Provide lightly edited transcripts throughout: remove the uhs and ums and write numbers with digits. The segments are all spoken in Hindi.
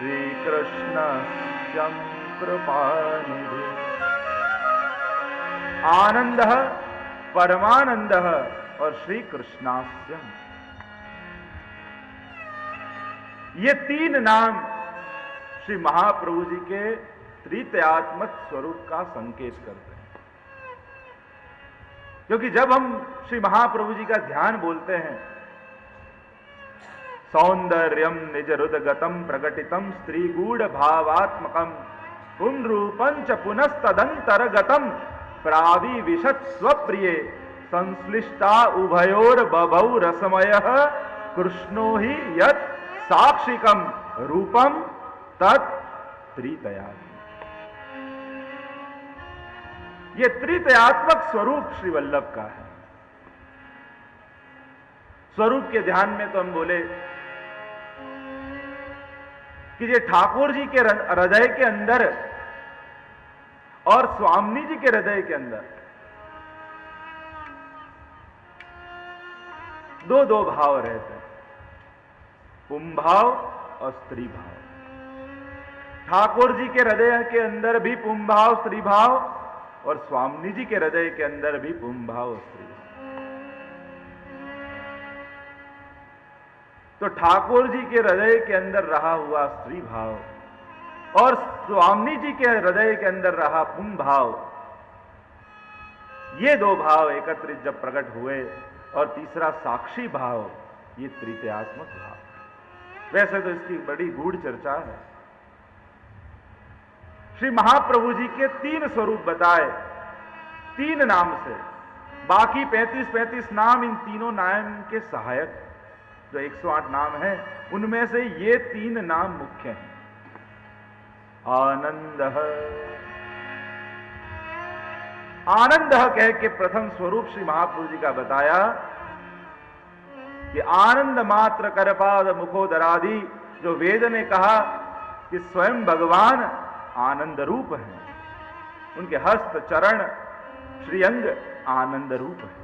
श्री कृष्ण कृपानिधि। आनंद, परमानंद और श्री कृष्णास्यम, ये तीन नाम श्री महाप्रभु जी के त्रितयात्मक स्वरूप का संकेत करते हैं। क्योंकि जब हम श्री महाप्रभु जी का ध्यान बोलते हैं, सौंदर्यम निज हृदगतम प्रकटितम स्त्री गूढ़ भावात्मकम पुनरूपं च पुनस्तदंतरगतम प्राविविशत् स्वप्रिये संश्लिष्टा उभयोर बभौ रसमयः कृष्णो ही यत् साक्षिकम रूपम तत् त्रितयात्मक। ये त्रितयात्मक स्वरूप श्री वल्लभ का है। स्वरूप के ध्यान में तो हम बोले कि ये ठाकुर जी के हृदय के अंदर और स्वामी जी के हृदय के अंदर दो दो भाव रहते हैं, पुंभाव और स्त्री भाव। ठाकुर जी के हृदय के अंदर भी पुंभाव स्त्री भाव और स्वामी जी के हृदय के अंदर भी पुंभाव स्त्री भाव। तो ठाकुर जी के हृदय के अंदर रहा हुआ स्त्री भाव और स्वामी जी के हृदय के अंदर रहा पुंभाव, ये दो भाव एकत्रित जब प्रकट हुए और तीसरा साक्षी भाव, ये तृतीयात्मक भाव। वैसे तो इसकी बड़ी गूढ़ चर्चा है। श्री महाप्रभु जी के तीन स्वरूप बताए, तीन नाम से, बाकी 35 नाम इन तीनों नाम के सहायक, जो 108 नाम हैं, उनमें से ये तीन नाम मुख्य हैं। आनंद, आनंद कह के प्रथम स्वरूप श्री महाप्रभु जी का बताया कि आनंद मात्र करपाद मुखोदरादि, जो वेद ने कहा कि स्वयं भगवान आनंद रूप है, उनके हस्त चरण श्रीअंग आनंद रूप है।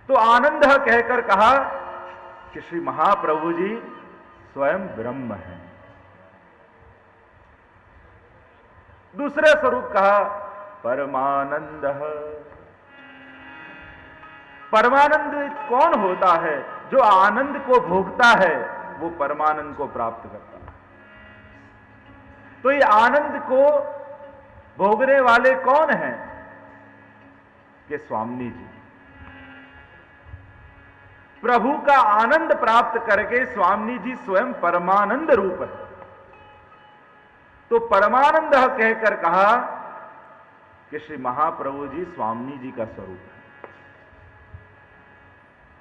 तो आनंद कहकर कहा कि श्री महाप्रभु जी स्वयं ब्रह्म है। दूसरे स्वरूप कहा परमानंद। परमानंद कौन होता है? जो आनंद को भोगता है वो परमानंद को प्राप्त करता है। तो ये आनंद को भोगने वाले कौन हैं? कि स्वामी जी। प्रभु का आनंद प्राप्त करके स्वामी जी स्वयं परमानंद रूप है। तो परमानंद कहकर कहा कि श्री महाप्रभु जी स्वामी जी का स्वरूप है।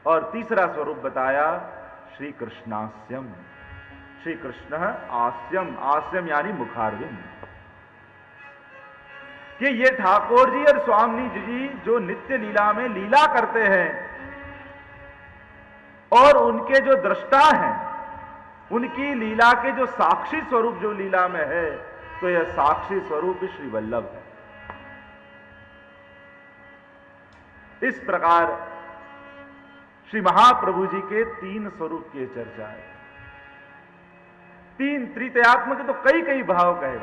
और तीसरा स्वरूप बताया श्री कृष्णास्यम। श्री कृष्ण आस्यम, आस्यम यानी मुखारविंद, कि ये ठाकुर जी और स्वामी जी जो नित्य लीला में लीला करते हैं और उनके जो दृष्टा हैं, उनकी लीला के जो साक्षी स्वरूप जो लीला में है, तो यह साक्षी स्वरूप श्री वल्लभ है। इस प्रकार श्री महाप्रभु जी के तीन स्वरूप की चर्चा है। तीन तृतीयात्मक तो कई कई भाव कहे।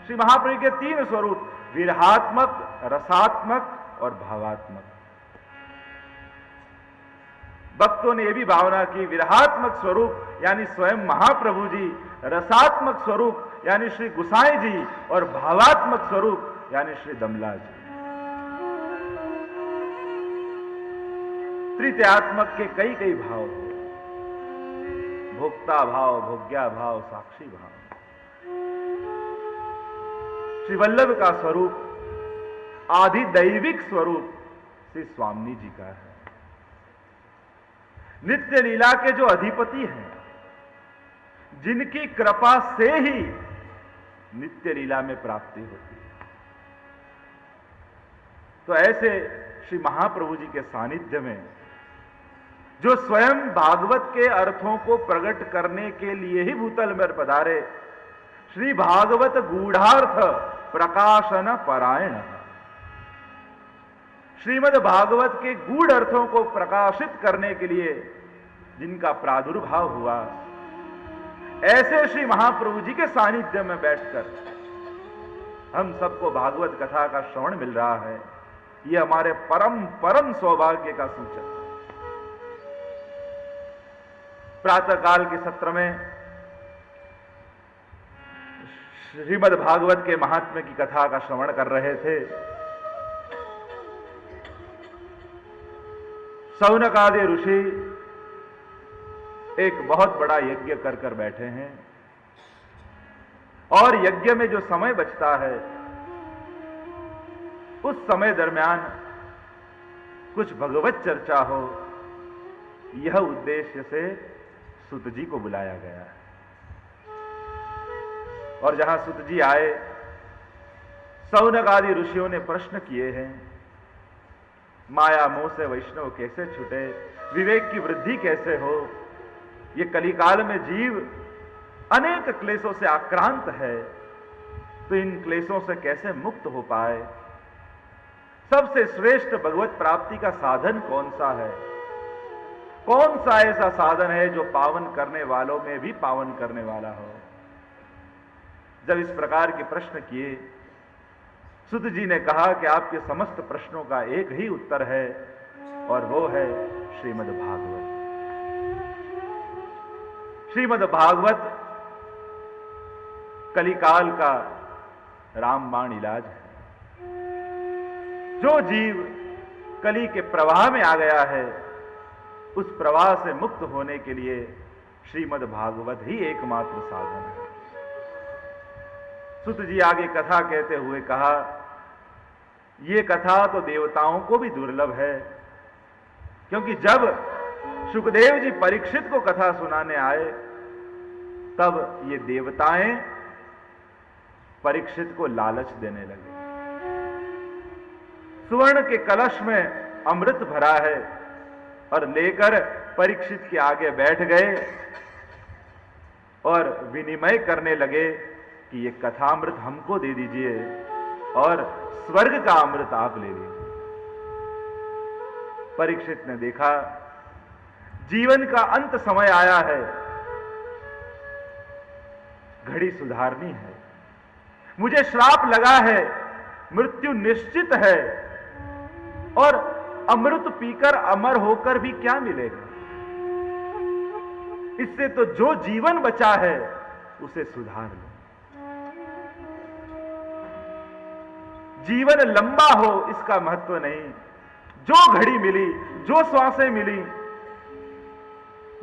श्री महाप्रभु के तीन स्वरूप, विरहात्मक, रसात्मक और भावात्मक। भक्तों ने यह भी भावना की, विरहात्मक स्वरूप यानी स्वयं महाप्रभु जी, रसात्मक स्वरूप यानी श्री गुसाई जी, और भावात्मक स्वरूप यानी श्री दमला जी। तृतीयात्मक के कई कई भाव, भोक्ता भाव, भोग्या भाव, साक्षी भाव। श्री वल्लभ का स्वरूप आधिदैविक स्वरूप श्री स्वामी जी का है। नित्य लीला के जो अधिपति हैं, जिनकी कृपा से ही नित्य लीला में प्राप्ति होती है। तो ऐसे श्री महाप्रभु जी के सानिध्य में, जो स्वयं भागवत के अर्थों को प्रकट करने के लिए ही भूतल में पधारे, श्री भागवत गूढ़ार्थ प्रकाशन परायण, श्रीमद् भागवत के गूढ़ अर्थों को प्रकाशित करने के लिए जिनका प्रादुर्भाव हुआ, ऐसे श्री महाप्रभु जी के सानिध्य में बैठकर हम सबको भागवत कथा का श्रवण मिल रहा है, यह हमारे परम परम सौभाग्य का सूचक है। प्रातः काल के सत्र में श्रीमद् भागवत के महात्म्य की कथा का श्रवण कर रहे थे। शौनक आदि ऋषि एक बहुत बड़ा यज्ञ कर कर बैठे हैं और यज्ञ में जो समय बचता है उस समय दरमियान कुछ भगवत चर्चा हो, यह उद्देश्य से सुत जी को बुलाया गया है। और जहां सुत जी आए, शौनक आदि ऋषियों ने प्रश्न किए हैं, माया मोह से वैष्णव कैसे छूटे, विवेक की वृद्धि कैसे हो, ये कलिकाल में जीव अनेक क्लेशों से आक्रांत है, तो इन क्लेशों से कैसे मुक्त हो पाए, सबसे श्रेष्ठ भगवत प्राप्ति का साधन कौन सा है, कौन सा ऐसा साधन है जो पावन करने वालों में भी पावन करने वाला हो। जब इस प्रकार के प्रश्न किए, सुत जी ने कहा कि आपके समस्त प्रश्नों का एक ही उत्तर है और वो है श्रीमद् भागवत। श्रीमद् भागवत कलिकाल का रामबाण इलाज है। जो जीव कली के प्रवाह में आ गया है, उस प्रवाह से मुक्त होने के लिए श्रीमद् भागवत ही एकमात्र साधन है। सुत जी आगे कथा कहते हुए कहा, यह कथा तो देवताओं को भी दुर्लभ है, क्योंकि जब सुखदेव जी परीक्षित को कथा सुनाने आए, तब ये देवताएं परीक्षित को लालच देने लगे। सुवर्ण के कलश में अमृत भरा है और लेकर परीक्षित के आगे बैठ गए और विनिमय करने लगे कि ये कथामृत हमको दे दीजिए और स्वर्ग का अमृत आप ले लीजिए। परीक्षित ने देखा जीवन का अंत समय आया है, घड़ी सुधारनी है, मुझे श्राप लगा है, मृत्यु निश्चित है और अमृत पीकर अमर होकर भी क्या मिलेगा। इससे तो जो जीवन बचा है उसे सुधार लो। जीवन लंबा हो इसका महत्व नहीं, जो घड़ी मिली, जो श्वासें मिली,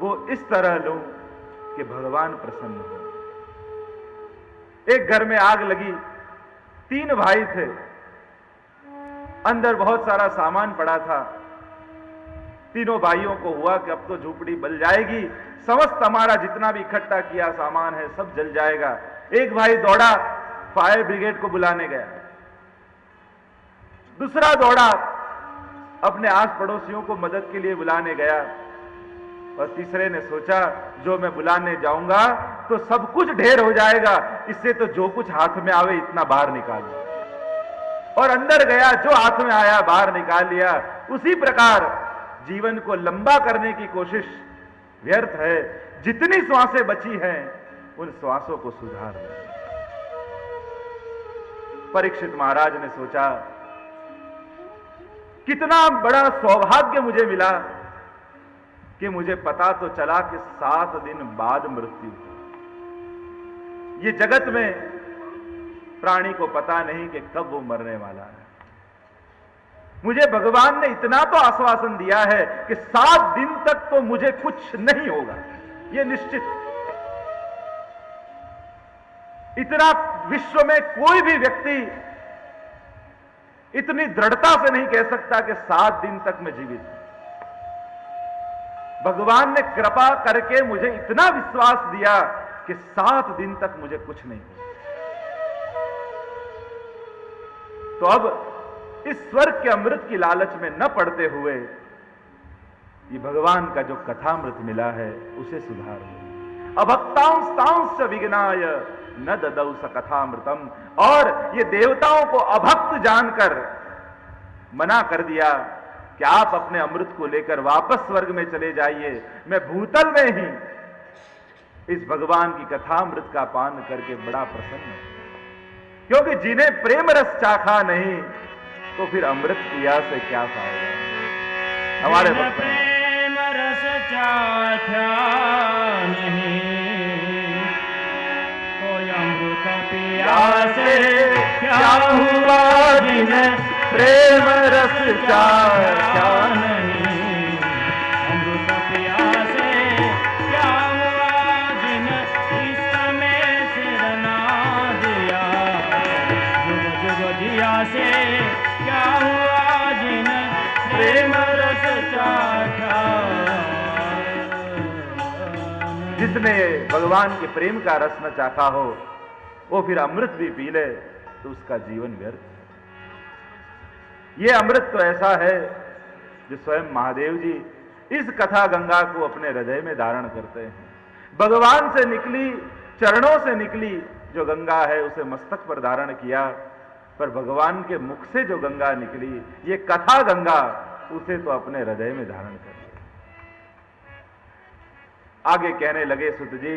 वो इस तरह लो कि भगवान प्रसन्न हो। एक घर में आग लगी, 3 भाई थे, अंदर बहुत सारा सामान पड़ा था। तीनों भाइयों को हुआ कि अब तो झोपड़ी बल जाएगी, समस्त हमारा जितना भी इकट्ठा किया सामान है सब जल जाएगा। एक भाई दौड़ा, फायर ब्रिगेड को बुलाने गया, दूसरा दौड़ा, अपने आस पड़ोसियों को मदद के लिए बुलाने गया, और तीसरे ने सोचा जो मैं बुलाने जाऊंगा तो सब कुछ ढेर हो जाएगा, इससे तो जो कुछ हाथ में आवे इतना बाहर निकाल लिया, और अंदर गया, जो हाथ में आया बाहर निकाल लिया। उसी प्रकार जीवन को लंबा करने की कोशिश व्यर्थ है। जितनी श्वासें बची हैं उन श्वासों को सुधार लो। परीक्षित महाराज ने सोचा कितना बड़ा सौभाग्य मुझे मिला कि मुझे पता तो चला कि 7 दिन बाद मृत्यु। ये जगत में प्राणी को पता नहीं कि कब वो मरने वाला है। मुझे भगवान ने इतना तो आश्वासन दिया है कि 7 दिन तक तो मुझे कुछ नहीं होगा, ये निश्चित। इतना विश्व में कोई भी व्यक्ति इतनी दृढ़ता से नहीं कह सकता कि 7 दिन तक मैं जीवित हूं। भगवान ने कृपा करके मुझे इतना विश्वास दिया कि 7 दिन तक मुझे कुछ नहीं होगा। तो अब इस स्वर्ग के अमृत की लालच में न पड़ते हुए ये भगवान का जो कथामृत मिला है उसे सुधार लो। अभक्तांश विघ्नाय न ददौ स कथामृतम। और ये देवताओं को अभक्त जानकर मना कर दिया कि आप अपने अमृत को लेकर वापस स्वर्ग में चले जाइए, मैं भूतल में ही इस भगवान की कथामृत का पान करके बड़ा प्रसन्न है, क्योंकि जिन्हें प्रेम रस चाखा नहीं तो फिर अमृत पिया से क्या फायदा। हमारे भक्त प्रेम रस चाखा नहीं तो अमृत पिया से क्या हुआ, जिन्हें प्रेम रस चाखा नहीं अमृत पिया से क्या हुआ, जिन्हें इस में सिर ना दिया, जुग जुग जिया से क्या हुआ, जिन्हें प्रेम रस चाखा। जिसने भगवान के प्रेम का रस न चाखा हो वो फिर अमृत भी पी ले तो उसका जीवन व्यर्थ है। ये अमृत तो ऐसा है जो स्वयं महादेव जी इस कथा गंगा को अपने हृदय में धारण करते हैं। भगवान से निकली, चरणों से निकली जो गंगा है उसे मस्तक पर धारण किया, पर भगवान के मुख से जो गंगा निकली, ये कथा गंगा, उसे तो अपने हृदय में धारण कर लिया। आगे कहने लगे सुत जी,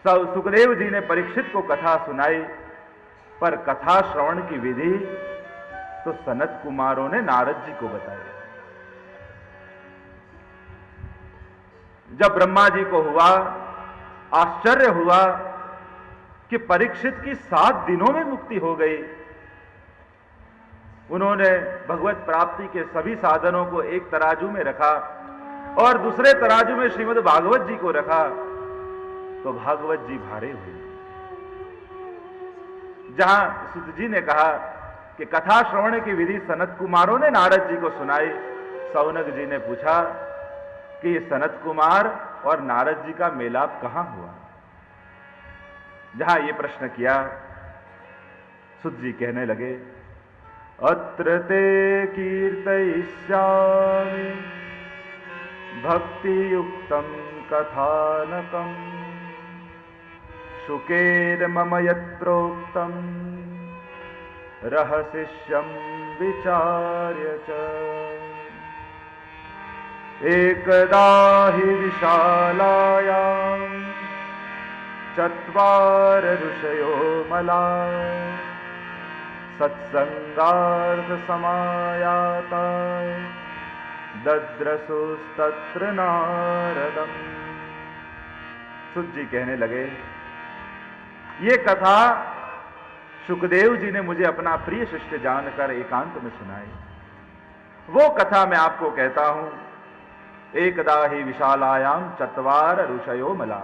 सुखदेव जी ने परीक्षित को कथा सुनाई, पर कथा श्रवण की विधि तो सनत कुमारों ने नारद जी को बताई। जब ब्रह्मा जी को हुआ, आश्चर्य हुआ कि परीक्षित की 7 दिनों में मुक्ति हो गई, उन्होंने भगवत प्राप्ति के सभी साधनों को एक तराजू में रखा और दूसरे तराजू में श्रीमद् भागवत जी को रखा, तो भागवत जी भारे हुए। जहां सुत जी ने कहा कि कथा श्रवण की विधि सनत कुमारों ने नारद जी को सुनाई, सौनक जी ने पूछा कि ये सनत कुमार और नारद जी का मेलाप कहां हुआ। जहां ये प्रश्न किया, सुत जी कहने लगे, अत्र ते कीर्तयिष्यामि भक्ति युक्तं कथानकम् शुकेर मम यत्रोक्तं रहस्यं विचार्य च। एकदा हि विशालायां चत्वार ऋषयो मला सत्संगार्थ समायाता दद्रसुस्तत्र नारदम्। सुत जी कहने लगे, ये कथा सुखदेव जी ने मुझे अपना प्रिय शिष्य जानकर एकांत में सुनाई। वो कथा मैं आपको कहता हूं। एकदा ही विशालायाम चत्वार ऋषयो मला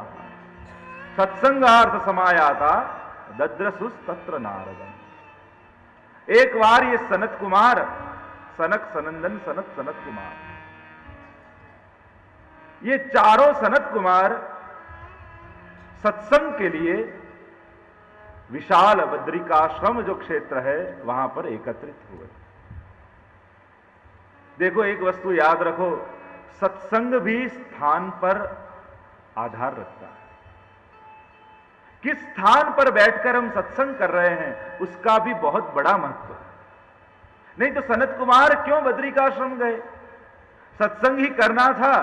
सत्संगार्थ समायाता दद्रसुस्तत्र नारदम्। एक बार ये सनत कुमार, सनक सनंदन सनत सनत कुमार, ये चारों सनत कुमार सत्संग के लिए विशाल बद्रिकाश्रम जो क्षेत्र है वहां पर एकत्रित हुए। देखो, एक वस्तु याद रखो, सत्संग भी स्थान पर आधार रखता है। किस स्थान पर बैठकर हम सत्संग कर रहे हैं उसका भी बहुत बड़ा महत्व है। नहीं तो सनत कुमार क्यों बद्रिकाश्रम गए? सत्संग ही करना था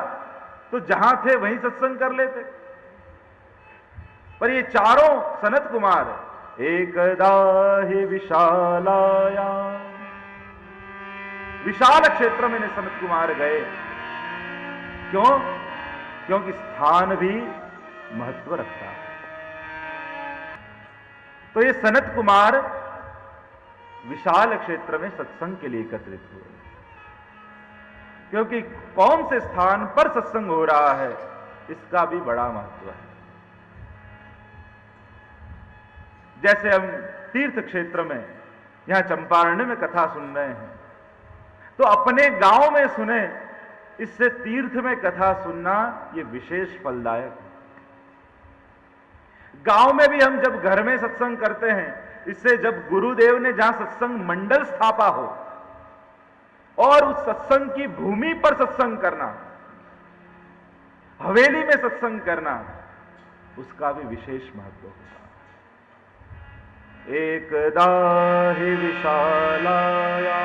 तो जहां थे वहीं सत्संग कर लेते। पर ये चारों सनत कुमार एकदा ही विशालायाम, विशाल क्षेत्र में सनत कुमार गए। क्यों? क्योंकि स्थान भी महत्व रखता है। तो ये सनत कुमार विशाल क्षेत्र में सत्संग के लिए एकत्रित हुए, क्योंकि कौन से स्थान पर सत्संग हो रहा है इसका भी बड़ा महत्व है। जैसे हम तीर्थ क्षेत्र में, यहां चंपारण्य में कथा सुन रहे हैं, तो अपने गांव में सुने, इससे तीर्थ में कथा सुनना यह विशेष फलदायक है। गांव में भी हम जब घर में सत्संग करते हैं, इससे जब गुरुदेव ने जहां सत्संग मंडल स्थापा हो और उस सत्संग की भूमि पर सत्संग करना, हवेली में सत्संग करना, उसका भी विशेष महत्व होता है। एकदा हि विशालायां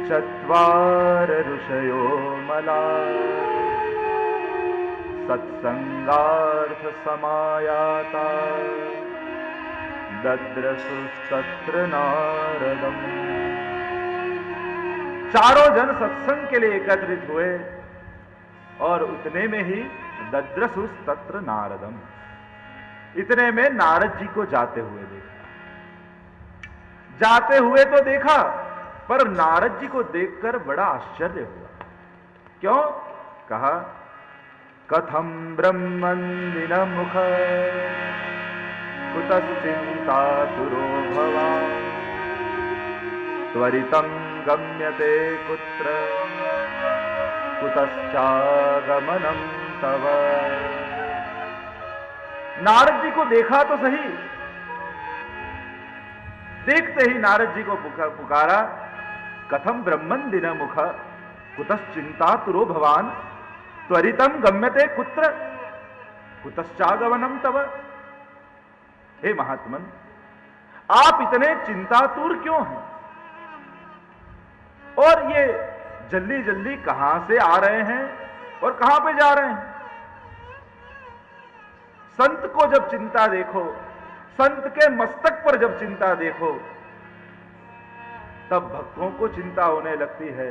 चत्वार ऋषयो मला सत्संगार्थ समायाता दद्रसुस्तत्र नारदम। चारों जन सत्संग के लिए एकत्रित हुए और उतने में ही दद्रसुस्तत्र नारदम, इतने में नारद जी को जाते हुए देखा। जाते हुए तो देखा, पर नारद जी को देखकर बड़ा आश्चर्य हुआ। क्यों? कहा कथम ब्रह्मन्दिन मुख कुतश्चिन्तातुरो भवान् त्वरितं गम्यते कुत्र कुतश्चागमनं तव। नारद जी को देखा तो सही, देखते ही नारद जी को पुकारा, कथम ब्रह्मन्दिन मुख कुतश्चिन्तातुरो भवान् त्वरितं गम्यते कुत्र कुतश्चागमनं तव। हे महात्मन, आप इतने चिंतातुर क्यों हैं? और ये जल्दी जल्दी कहां से आ रहे हैं और कहां पे जा रहे हैं? संत को जब चिंता देखो, संत के मस्तक पर जब चिंता देखो, तब भक्तों को चिंता होने लगती है।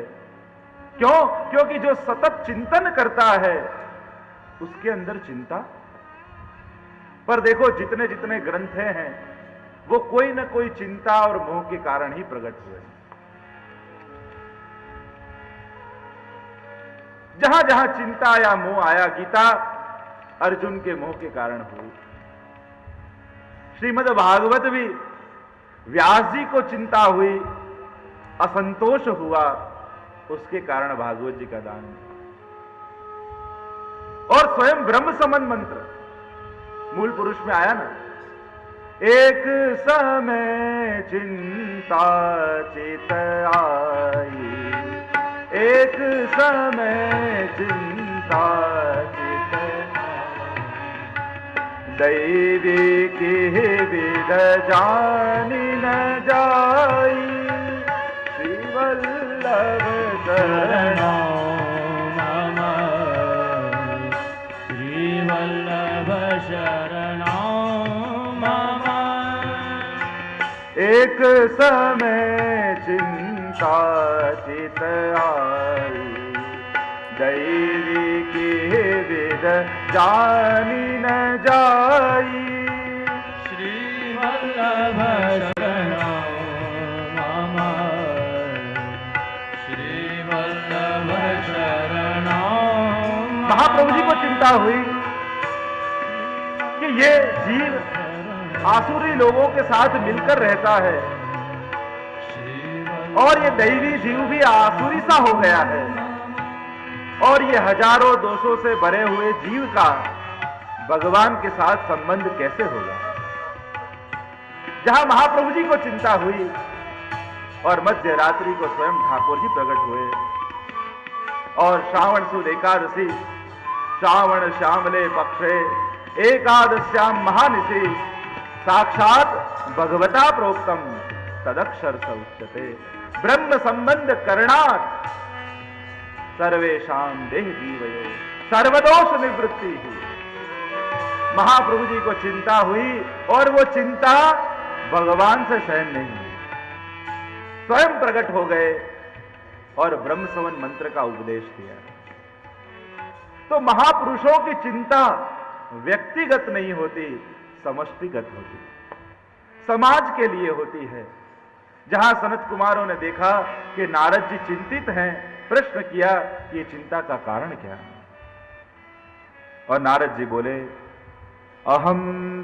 क्यों? क्योंकि जो सतत चिंतन करता है उसके अंदर चिंता। पर देखो, जितने जितने ग्रंथ हैं वो कोई ना कोई चिंता और मोह के कारण ही प्रकट हुए। जहां जहां चिंता या मोह आया, गीता अर्जुन के मोह के कारण हुई। श्रीमद् भागवत भी व्यास जी को चिंता हुई, असंतोष हुआ, उसके कारण भागवत जी का दान। और स्वयं ब्रह्म संबंध मंत्र मूल पुरुष में आया ना, एक समय चिंता चित आई, एक समय चिंता चित दैवी की विद जानी न जाई, श्री वल्लभ शरणौ मम, श्री वल्लभ शरणौ मम। एक समय चिंता चित आई, दैवी की विद जानी न जाई, श्री वल्लभ शरणौ मम, श्री वल्लभ शरणौ। महाप्रभु जी को चिंता हुई कि ये जीव आसुरी लोगों के साथ मिलकर रहता है और ये दैवी जीव भी आसुरी सा हो गया है, और ये हजारों दोषों से भरे हुए जीव का भगवान के साथ संबंध कैसे होगा। जहां महाप्रभु जी को चिंता हुई और मध्य रात्रि को स्वयं ठाकुर जी प्रकट हुए, और श्रावण सुद एकादशी, श्रावण श्यामले पक्षे एकादश्याम महानिशि, साक्षात भगवता प्रोक्तम तदक्षर स उच्यते, ब्रह्म संबंध करणात् सर्वेषां देह जीवयो सर्वदोष निवृत्ति हुई। महाप्रभु जी को चिंता हुई और वो चिंता भगवान से सहन नहीं हुई, स्वयं प्रकट हो गए और ब्रह्म संबंध मंत्र का उपदेश दिया। तो महापुरुषों की चिंता व्यक्तिगत नहीं होती, समष्टिगत होती, समाज के लिए होती है। जहां सनत कुमारों ने देखा कि नारद जी चिंतित हैं, प्रश्न किया कि चिंता का कारण क्या है, और नारद जी बोले, अहम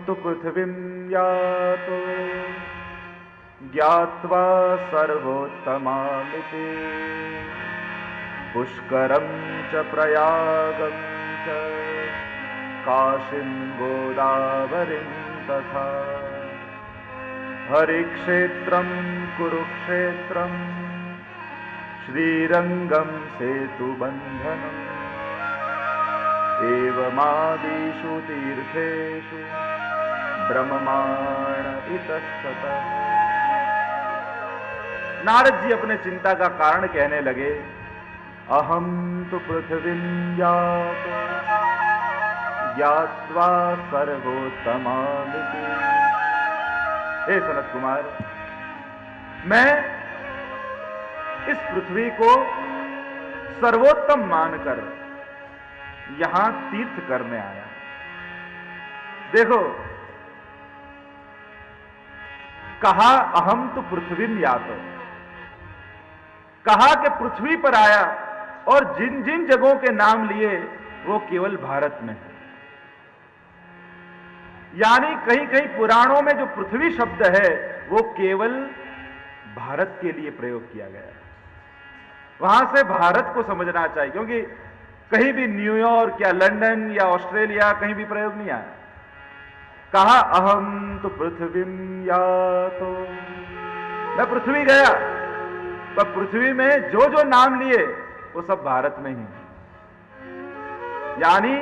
तु पृथ्वीं यातो ज्ञात्वा सर्वोत्तमामिति, पुष्करं च प्रयागं च काशीं गोदावरीं तथा, हरिक्षेत्रं कुरुक्षेत्रं श्रीरंगं सेतुबन्धनम्, एवमादिषु तीर्थेषु ब्रह्माण इतस्ततः। नारद जी अपने चिंता का कारण कहने लगे, अहम तो पृथ्वीं यातो, ज्ञात्वा सर्वोत्तमामिति। हे सनत कुमार, मैं इस पृथ्वी को सर्वोत्तम मानकर यहां तीर्थ करने आया। देखो, कहा अहम तो पृथ्वीम यातो, कहा कि पृथ्वी पर आया, और जिन जिन जगहों के नाम लिए वो केवल भारत में है। यानी कहीं कहीं पुराणों में जो पृथ्वी शब्द है वो केवल भारत के लिए प्रयोग किया गया है। वहां से भारत को समझना चाहिए, क्योंकि कहीं भी न्यूयॉर्क या लंदन या ऑस्ट्रेलिया कहीं भी प्रयोग नहीं आया। कहा अहम तो पृथ्वीम यातो, मैं पृथ्वी गया, पर पृथ्वी में जो जो नाम लिए वो सब भारत में ही। यानी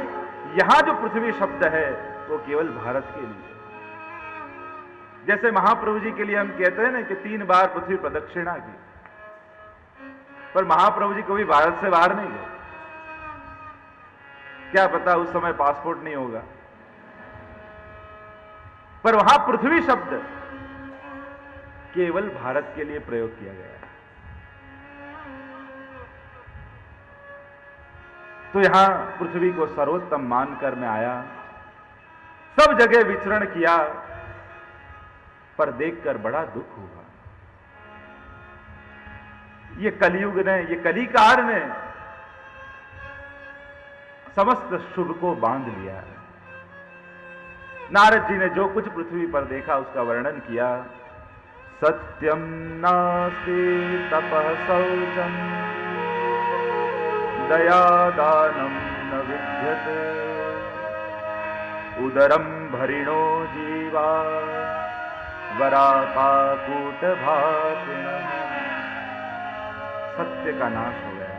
यहां जो पृथ्वी शब्द है वो केवल भारत के लिए। जैसे महाप्रभु जी के लिए हम कहते हैं ना कि 3 बार पृथ्वी प्रदक्षिणा की, पर महाप्रभु जी कभी भारत से बाहर नहीं गए। क्या पता उस समय पासपोर्ट नहीं होगा, पर वहां पृथ्वी शब्द केवल भारत के लिए प्रयोग किया गया है। तो यहां पृथ्वी को सर्वोत्तम मानकर मैं आया, सब जगह विचरण किया, पर देखकर बड़ा दुख हुआ। ये कलयुग ने, ये कलिकार ने समस्त शुभ को बांध लिया है। नारद जी ने जो कुछ पृथ्वी पर देखा उसका वर्णन किया। सत्यम नास्ति तपः शौचम दयादानं न विद्यते उदरम भरिणो जीवा वराकाकूटभाषिणः। सत्य का नाश हो गया,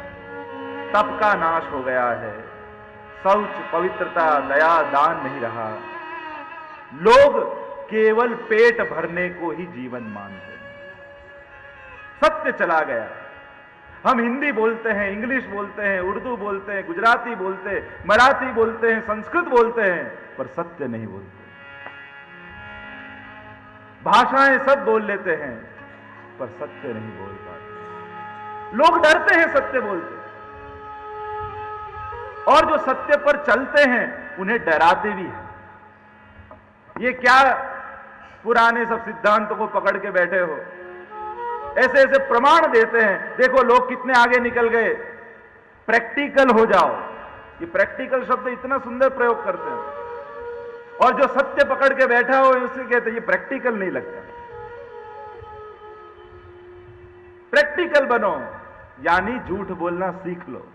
तप का नाश हो गया है, शौच, पवित्रता, दया, दान नहीं रहा। लोग केवल पेट भरने को ही जीवन मानते हैं। सत्य चला गया। हम हिंदी बोलते हैं, इंग्लिश बोलते हैं, उर्दू बोलते हैं, गुजराती बोलते हैं, मराठी बोलते हैं, संस्कृत बोलते हैं, पर सत्य नहीं बोलते। भाषाएं सब बोल लेते हैं, पर सत्य नहीं बोल पाते। लोग डरते हैं सत्य बोलते, और जो सत्य पर चलते हैं उन्हें डराते भी हैं। ये क्या पुराने सब सिद्धांतों को पकड़ के बैठे हो, ऐसे ऐसे प्रमाण देते हैं, देखो लोग कितने आगे निकल गए, प्रैक्टिकल हो जाओ। ये प्रैक्टिकल शब्द इतना सुंदर प्रयोग करते हैं, और जो सत्य पकड़ के बैठा हो उससे कहते हैं ये प्रैक्टिकल नहीं लगता। प्रैक्टिकल बनो, यानी झूठ बोलना सीख लो,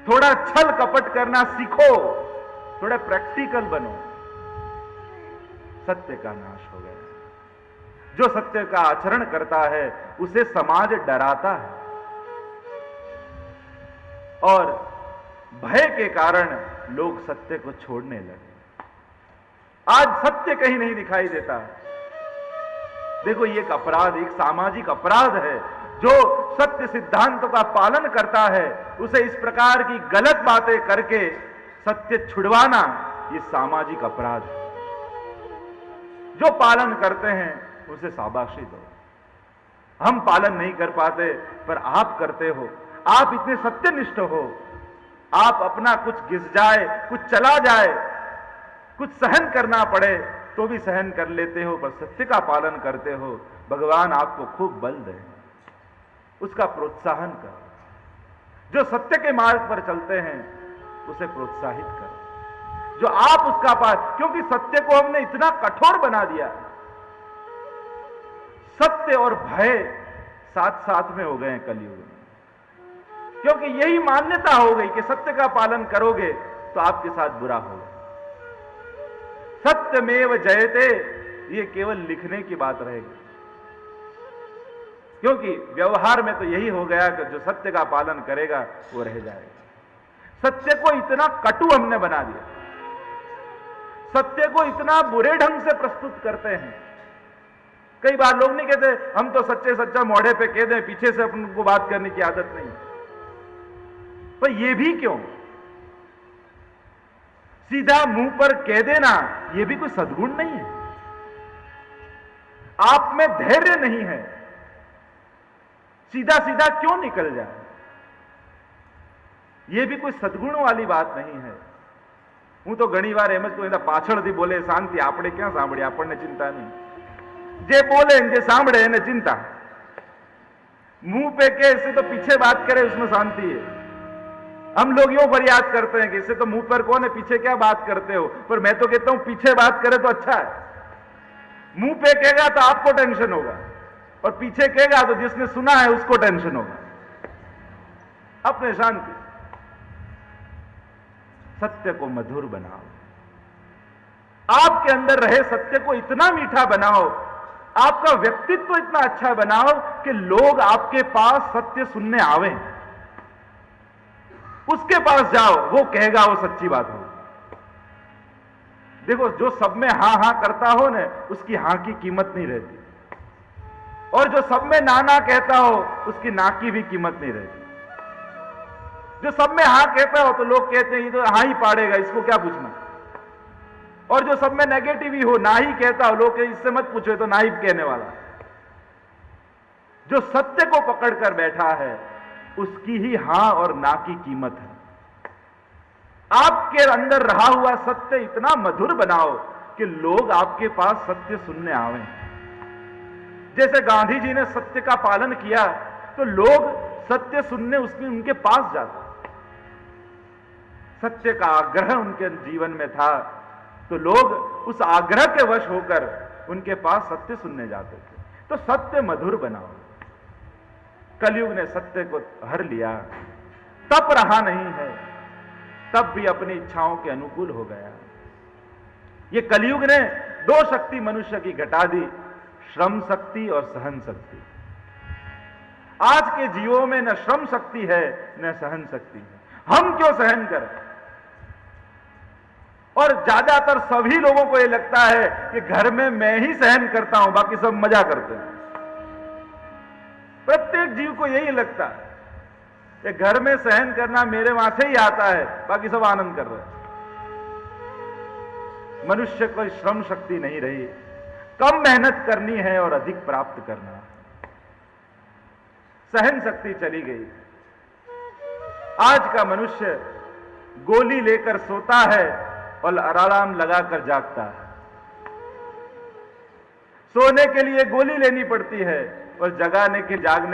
थोड़ा छल कपट करना सीखो, थोड़ा प्रैक्टिकल बनो। सत्य का नाश हो गया। जो सत्य का आचरण करता है उसे समाज डराता है, और भय के कारण लोग सत्य को छोड़ने लगे। आज सत्य कहीं नहीं दिखाई देता। देखो, ये एक अपराध, एक सामाजिक अपराध है। जो सत्य सिद्धांतों का पालन करता है उसे इस प्रकार की गलत बातें करके सत्य छुड़वाना, ये सामाजिक अपराध है। जो पालन करते हैं उसे शाबाशी दो। हम पालन नहीं कर पाते, पर आप करते हो। आप इतने सत्यनिष्ठ हो, आप अपना कुछ घिस जाए, कुछ चला जाए, कुछ सहन करना पड़े तो भी सहन कर लेते हो, पर सत्य का पालन करते हो। भगवान आपको खूब बल दे, उसका प्रोत्साहन करो। जो सत्य के मार्ग पर चलते हैं उसे प्रोत्साहित करो। जो आप उसका पास, क्योंकि सत्य को हमने इतना कठोर बना दिया, सत्य और भय साथ साथ में हो गए हैं कलयुग में, क्योंकि यही मान्यता हो गई कि सत्य का पालन करोगे तो आपके साथ बुरा होगा। सत्यमेव जयते, ये केवल लिखने की बात रहेगी, क्योंकि व्यवहार में तो यही हो गया कि जो सत्य का पालन करेगा वो रह जाएगा। सत्य को इतना कटु हमने बना दिया, सत्य को इतना बुरे ढंग से प्रस्तुत करते हैं। कई बार लोग नहीं कहते हम तो सच्चे सच्चा मोढ़े पे कह दें, पीछे से अपन को बात करने की आदत नहीं। पर ये भी क्यों? सीधा मुंह पर कह देना यह भी कोई सद्गुण नहीं है। आप में धैर्य नहीं है, सीधा सीधा क्यों निकल जाए, यह भी कोई सद्गुण वाली बात नहीं है। હું તો ઘણી વાર એમ જ કહું, પાછળથી બોલે શાંતિ, આપણે ક્યાં સાંભળીએ, આપણને ચિંતા નહીં। જે બોલે જે સાંભળે એને चिंता। मुंह पे के इससे तो पीछे बात करे उसमें शांति है। हम लोग यूं फरियाद करते हैं कि इससे तो मुंह पर कौन है, पीछे क्या बात करते हो। पर मैं तो कहता हूं पीछे बात करे तो अच्छा है। मुंह पे कहेगा तो आपको टेंशन होगा, और पीछे कहेगा तो जिसने सुना है उसको टेंशन होगा। अपने शांति। सत्य को मधुर बनाओ, आपके अंदर रहे सत्य को इतना मीठा बनाओ, आपका व्यक्तित्व इतना अच्छा बनाओ कि लोग आपके पास सत्य सुनने आवे। उसके पास जाओ, वो कहेगा वो सच्ची बात हो। देखो, जो सब में हां हां करता हो ना, उसकी हां की कीमत नहीं रहती, और जो सब में ना ना कहता हो उसकी ना की भी कीमत नहीं रहती। जो सब में हां कहता हो तो लोग कहते हैं ये तो हां ही पाड़ेगा, इसको क्या पूछना। और जो सब में नेगेटिव ही हो, ना ही कहता हो, लोग इससे मत पूछो तो ना ही कहने वाला। जो सत्य को पकड़कर बैठा है उसकी ही हां और ना की कीमत है। आपके अंदर रहा हुआ सत्य इतना मधुर बनाओ कि लोग आपके पास सत्य सुनने आवे। जैसे गांधी जी ने सत्य का पालन किया तो लोग सत्य सुनने उनके पास जाते। सत्य का आग्रह उनके जीवन में था तो लोग उस आग्रह के वश होकर उनके पास सत्य सुनने जाते थे। तो सत्य मधुर बनाओ। कलयुग ने सत्य को हर लिया, तप रहा नहीं है, तब भी अपनी इच्छाओं के अनुकूल हो गया। ये कलयुग ने दो शक्ति मनुष्य की घटा दी, श्रम शक्ति और सहन शक्ति। आज के जीवों में न श्रम शक्ति है न सहन शक्ति है। हम क्यों सहन करें। और ज्यादातर सभी लोगों को यह लगता है कि घर में मैं ही सहन करता हूं, बाकी सब मजा करते हैं। प्रत्येक जीव को यही लगता है कि घर में सहन करना मेरे वहां से ही आता है, बाकी सब आनंद कर रहे हैं। मनुष्य को श्रम शक्ति नहीं रही, कम मेहनत करनी है और अधिक प्राप्त करना है। सहन शक्ति चली गई। आज का मनुष्य गोली लेकर सोता है और अलार्म लगाकर जागता है। सोने के लिए गोली लेनी पड़ती है और जागने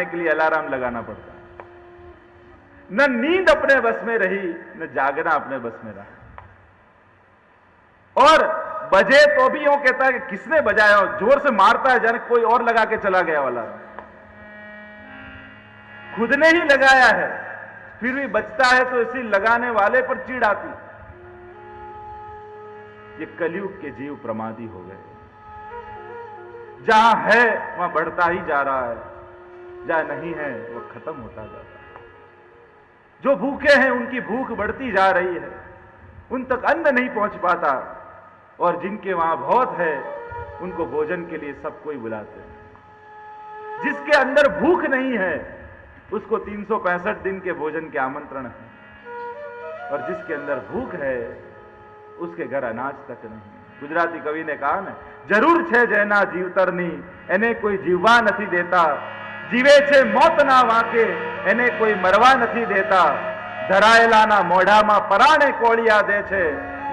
के लिए अलार्म लगाना पड़ता है। न नींद अपने बस में रही न जागना अपने बस में रहा। और बजे तो भी यूं कहता है कि किसने बजाया, जोर से मारता है जाने कोई और लगा के चला गया वाला। खुद ने ही लगाया है फिर भी बचता है तो इसी लगाने वाले पर चिढ़ आती। ये कलयुग के जीव प्रमादी हो गए। जहां है वहां बढ़ता ही जा रहा है, जहां नहीं है वह खत्म होता जाता है। जो भूखे हैं उनकी भूख बढ़ती जा रही है, उन तक अन्न नहीं पहुंच पाता, और जिनके वहां बहुत है उनको भोजन के लिए सब कोई बुलाते हैं। जिसके अंदर भूख नहीं है उसको 365 दिन के भोजन के आमंत्रण है, और जिसके अंदर भूख है उसके घर अनाज तक नहीं। गुजराती कवि ने कहा ना, जरूर छे जेना जीवतरनी एने कोई जीववा नहीं देता, जीवे छे मौत ना वाके एने कोई मरवा नहीं देता, धरायेलाना मोढ़ामा पराणे कोळिया दे छे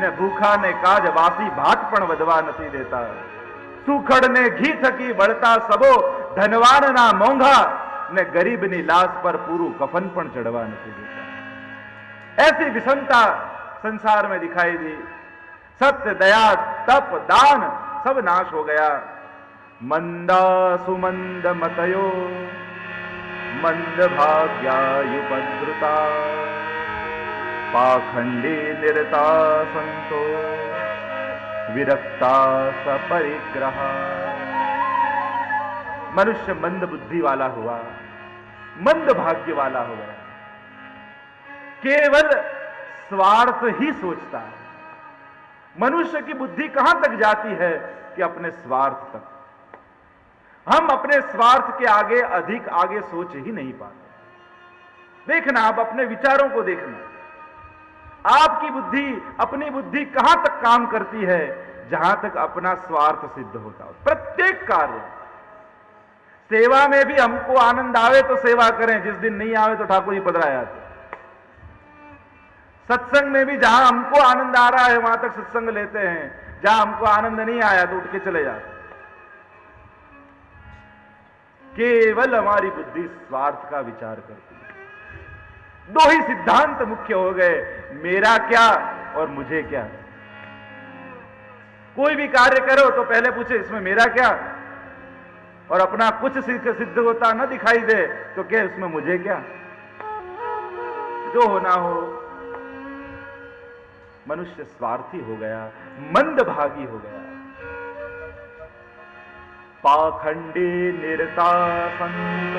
ने भूखा ने काज वासी भात पण वधवा नहीं देता, सुखड़ ने घी थकी बळता सबो धनवान ना मोंघा ने गरीब नी लाश पर पूरू कफन पण चढ़वा नहीं देता। ऐसी विषमता संसार में दिखाई दी। सत्य, दया, तप, दान सब नाश हो गया। मंदा सुमंद मतयो मंद भाग्यायुपद्रुता, पाखंडी निरता संतो विरक्ता सपरिग्रह। मनुष्य मंद बुद्धि वाला हुआ, मंद भाग्य वाला हो गया। केवल स्वार्थ ही सोचता है। मनुष्य की बुद्धि कहां तक जाती है कि अपने स्वार्थ तक। हम अपने स्वार्थ के आगे अधिक आगे सोच ही नहीं पाते। देखना, आप अपने विचारों को देखना। आपकी बुद्धि, अपनी बुद्धि कहां तक काम करती है? जहां तक अपना स्वार्थ सिद्ध होता हो। प्रत्येक कार्य, सेवा में भी हमको आनंद आवे तो सेवा करें, जिस दिन नहीं आवे तो ठाकुर जी पधराए आते। सत्संग में भी जहां हमको आनंद आ रहा है वहां तक सत्संग लेते हैं, जहां हमको आनंद नहीं आया तो उठ के चले जाते। केवल हमारी बुद्धि स्वार्थ का विचार करती है। दो ही सिद्धांत मुख्य हो गए, मेरा क्या और मुझे क्या। कोई भी कार्य करो तो पहले पूछे इसमें मेरा क्या, और अपना कुछ सिद्ध होता न दिखाई दे तो क्या इसमें मुझे क्या। जो होना हो। मनुष्य स्वार्थी हो गया, मंदभागी हो गया। पाखंडी निरता संत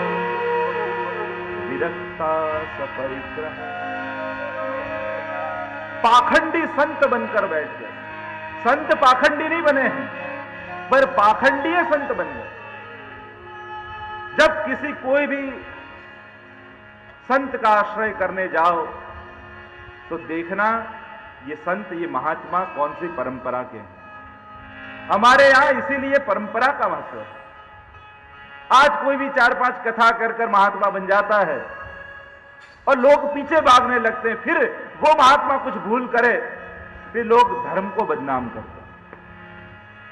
विरक्ता सपरिग्रह। पाखंडी संत बनकर बैठ गए। संत पाखंडी नहीं बने हैं, पर पाखंडीय संत बन गए। जब किसी कोई भी संत का आश्रय करने जाओ तो देखना ये संत, ये महात्मा कौन सी परंपरा के हैं। हमारे यहां इसीलिए परंपरा का महत्व है। आज कोई भी 4-5 कथा कर महात्मा बन जाता है और लोग पीछे भागने लगते हैं, फिर वो महात्मा कुछ भूल करे फिर लोग धर्म को बदनाम करते हैं।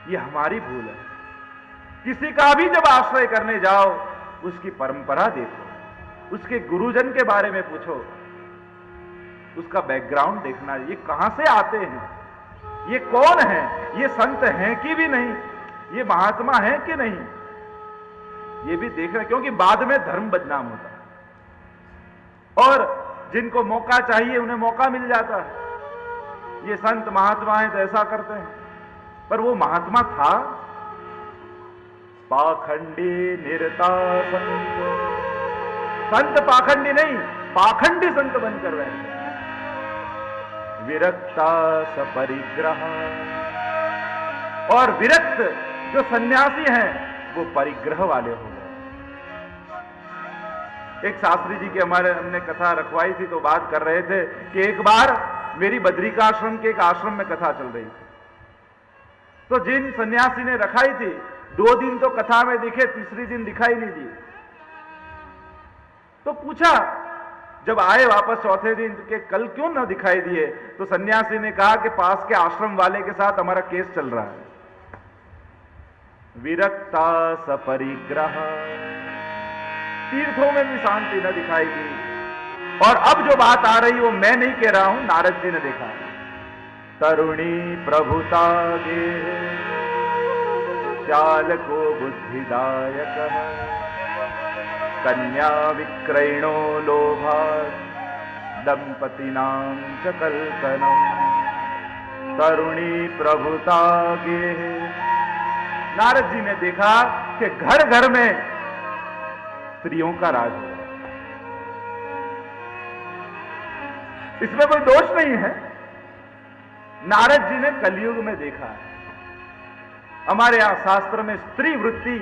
ये हमारी भूल है। किसी का भी जब आश्रय करने जाओ उसकी परंपरा देखो, उसके गुरुजन के बारे में पूछो, उसका बैकग्राउंड देखना, ये कहां से आते हैं, ये कौन है, ये संत हैं कि भी नहीं, ये महात्मा हैं कि नहीं, ये भी देखना। क्योंकि बाद में धर्म बदनाम होता है और जिनको मौका चाहिए उन्हें मौका मिल जाता है। ये संत महात्मा हैं तो ऐसा करते हैं, पर वो महात्मा था? पाखंडी निरता संत। संत पाखंडी नहीं, पाखंडी संत बनकर बैठे। विरक्ता सपरिग्रह। और विरक्त जो सन्यासी हैं वो परिग्रह वाले हो गए। एक शास्त्री जी की हमने कथा रखवाई थी तो बात कर रहे थे कि एक बार मेरी बद्रिकाश्रम के एक आश्रम में कथा चल रही थी, तो जिन सन्यासी ने रखाई थी 2 दिन तो कथा में दिखे, तीसरी दिन दिखाई नहीं दी। तो पूछा जब आए वापस चौथे दिन के कल क्यों ना दिखाई दिए, तो सन्यासी ने कहा कि पास के आश्रम वाले के साथ हमारा केस चल रहा है। विरक्ता सपरिग्रह। तीर्थों में भी शांति न दिखाई दी। और अब जो बात आ रही वो मैं नहीं कह रहा हूं, नारद जी ने देखा। तरुणी प्रभुता गे चाल को बुद्धिदायक, कन्या विक्रयणो लोभा दंपतीनां च कल्पनम्। तरुणी प्रभुता गे। नारद जी ने देखा कि घर घर में स्त्रियों का राज है। इसमें कोई दोष नहीं है। नारद जी ने कलयुग में देखा है। हमारे यहां शास्त्र में स्त्री वृत्ति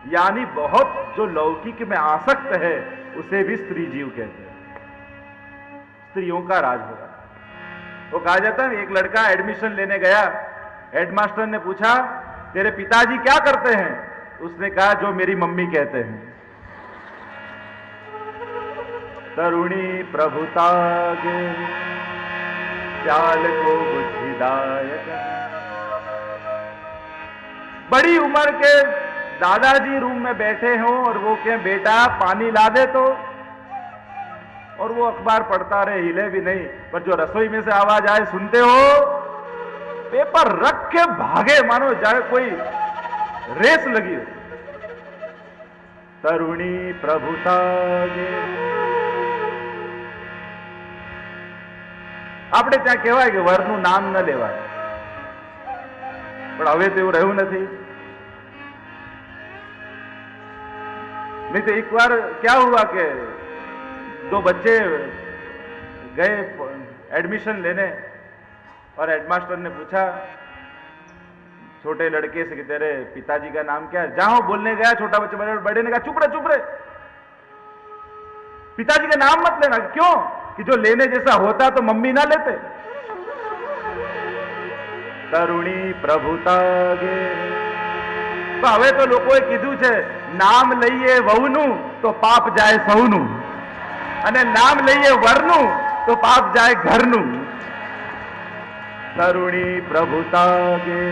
यानी बहुत जो लौकिक में आसक्त है उसे भी स्त्री जीव कहते हैं। स्त्रियों का राज हो रहा है। वो कहा जाता है एक लड़का एडमिशन लेने गया, हेडमास्टर ने पूछा तेरे पिताजी क्या करते हैं? उसने कहा जो मेरी मम्मी कहते हैं। तरुणी प्रभुता गे चाल को बुद्धिदायक। बड़ी उम्र के दादाजी रूम में बैठे हों और वो कहें बेटा पानी ला दे तो, और वो अखबार पढ़ता रहे, हिले भी नहीं, पर जो रसोई में से आवाज आए सुनते हो, पेपर रख के भागे मानो जाए कोई रेस लगी हो। तरुणी प्रभुता गे। આપણે ત્યાં કહેવાય કે વરનું નામ ન લેવાય, પણ હવે તો એવું રહ્યું નથી। नहीं तो एक बार क्या हुआ कि 2 बच्चे गए एडमिशन लेने और हेडमास्टर ने पूछा छोटे लड़के से कि तेरे पिताजी का नाम क्या है? जहां बोलने गया छोटा बच्चा बड़े ने कहा चुप रहे पिताजी का नाम मत लेना। क्यों? कि जो लेने जैसा होता तो मम्मी ना लेते। तरुणी प्रभुतागे तो હવે તો લોકોએ કીધું છે નામ લઈએ વહુનું તો પાપ જાય સૌનું અને નામ લઈએ વરનું તો પાપ જાય ઘરનું। तरुणी प्रभुतागे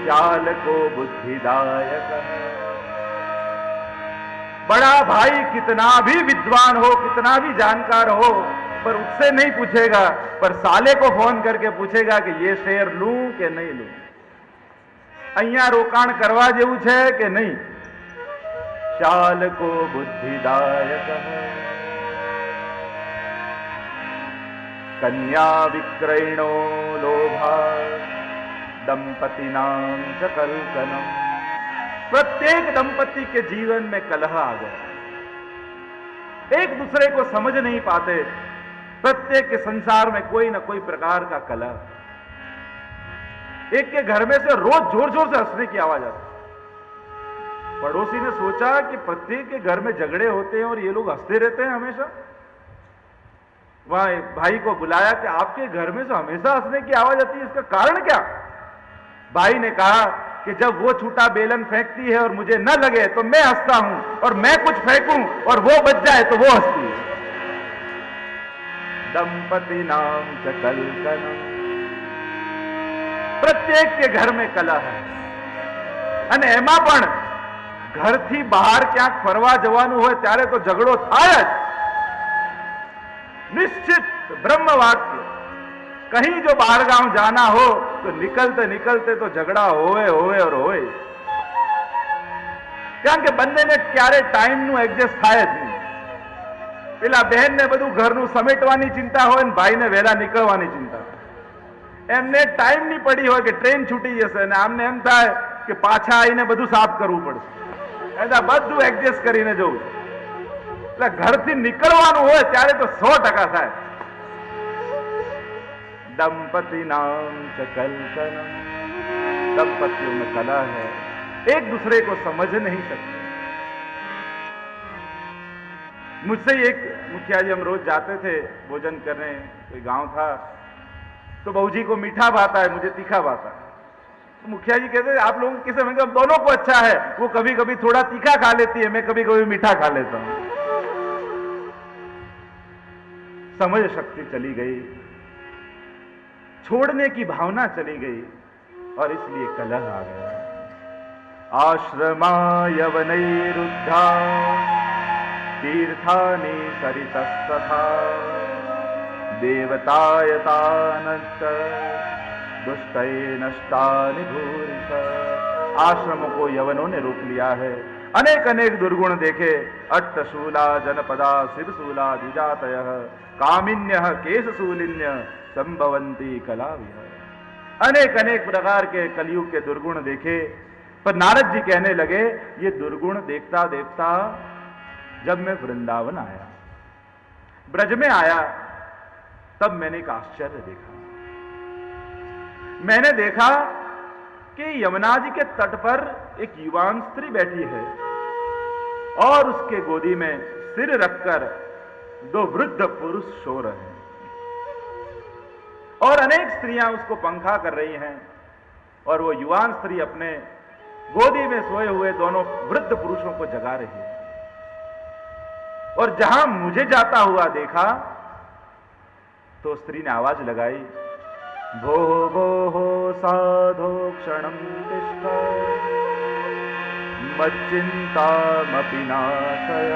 चाल को बुद्धिदायक। बड़ा भाई कितना भी विद्वान हो, कितना भी जानकार हो, पर उससे नहीं पूछेगा, पर साले को फोन करके पूछेगा कि ये शेर लूं कि नहीं लूं, અહીંયા રોકાણ કરવા જેવું છે કે નહીં। ચાલ को बुद्धिदायक है। कन्या विक्रयणो लोभा दंपतिनां च कलकलम। प्रत्येक दंपति के जीवन में कलह आ गया, एक दूसरे को समझ नहीं पाते। प्रत्येक के संसार में कोई ना कोई प्रकार का कलह। एक के घर में से रोज जोर जोर से हंसने की आवाज आती। पड़ोसी ने सोचा कि प्रत्येक के घर में झगड़े होते हैं और ये लोग हंसते रहते हैं हमेशा। वहां एक भाई को बुलाया कि आपके घर में से हमेशा हंसने की आवाज आती है, इसका कारण क्या? भाई ने कहा कि जब वो छूटा बेलन फेंकती है और मुझे न लगे तो मैं हंसता हूं, और मैं कुछ फेंकूं और वो बच जाए तो वो हंसती है। दंपति नाम च कलकलम। प्रत्येक के घर में कलह है, અને એમાં પણ ઘરથી બહાર ક્યાંક ફરવા જવાનું હોય ત્યારે તો ઝઘડો થાય જ। निश्चित ब्रह्म वाक्य, कहीं जो बाहर गांव जाना हो तो निकलते निकलते तो झगड़ा होवे होवे और होवे। કારણ કે બંનેને ક્યારે ટાઈમનું એડજસ્ટ થાય જ નહીં। પેલા બહેનને બધું ઘરનું સમેટવાની ચિંતા હોય ને ભાઈને વહેલા નીકળવાની ચિંતા। એમને ટાઈમ નહીં પડી હોય કે ટ્રેન છૂટી જશે ને આમને એમ થાય કે પાછા આવીને બધું સાફ કરવું પડશે। એટલે બધું એડજસ્ટ કરીને જવું। એટલે ઘરથી નીકળવાનું હોય ત્યારે તો 100% થાય। दंपति नाम च कलकलम। दंपतियों में कलह है, एक दूसरे को समझ नहीं सकते। मुझसे एक मुखिया जी, हम रोज जाते थे भोजन करने, कोई गांव था, तो बहू जी को मीठा भाता है, मुझे तीखा भाता है। तो मुखिया जी कहते आप लोगों को किसे? मैंने दोनों को अच्छा है, वो कभी कभी थोड़ा तीखा खा लेती है, मैं कभी कभी मीठा खा लेता हूं। समझ शक्ति चली गई, छोड़ने की भावना चली गई, और इसलिए कलह आ गया। आश्रमा यवनैरुद्धा तीर्थानि सरितस्तथा देवतायतानश्च दुष्टै नष्टानि भूरिश। आश्रमों को यवनों ने रोक लिया है, अनेक अनेक दुर्गुण देखे। अट्टशूला जनपदा शिवशूला द्विजातयः कामिन्यः केशशूलिन्य संभवंती कलाविह। अनेक अनेक प्रकार के कलयुग के दुर्गुण देखे, पर नारद जी कहने लगे ये दुर्गुण देखता देखता जब मैं वृंदावन आया, ब्रज में आया, तब मैंने एक आश्चर्य देखा। मैंने देखा कि यमुना जी के तट पर एक युवान स्त्री बैठी है और उसके गोदी में सिर रखकर 2 वृद्ध पुरुष सो रहे हैं, और अनेक स्त्रियां उसको पंखा कर रही हैं, और वो युवान स्त्री अपने गोदी में सोए हुए दोनों वृद्ध पुरुषों को जगा रही है। और जहां मुझे जाता हुआ देखा तो स्त्री ने आवाज लगाई, भो भो साधो क्षणं तिष्ठ मच्चिन्तामपि नाशय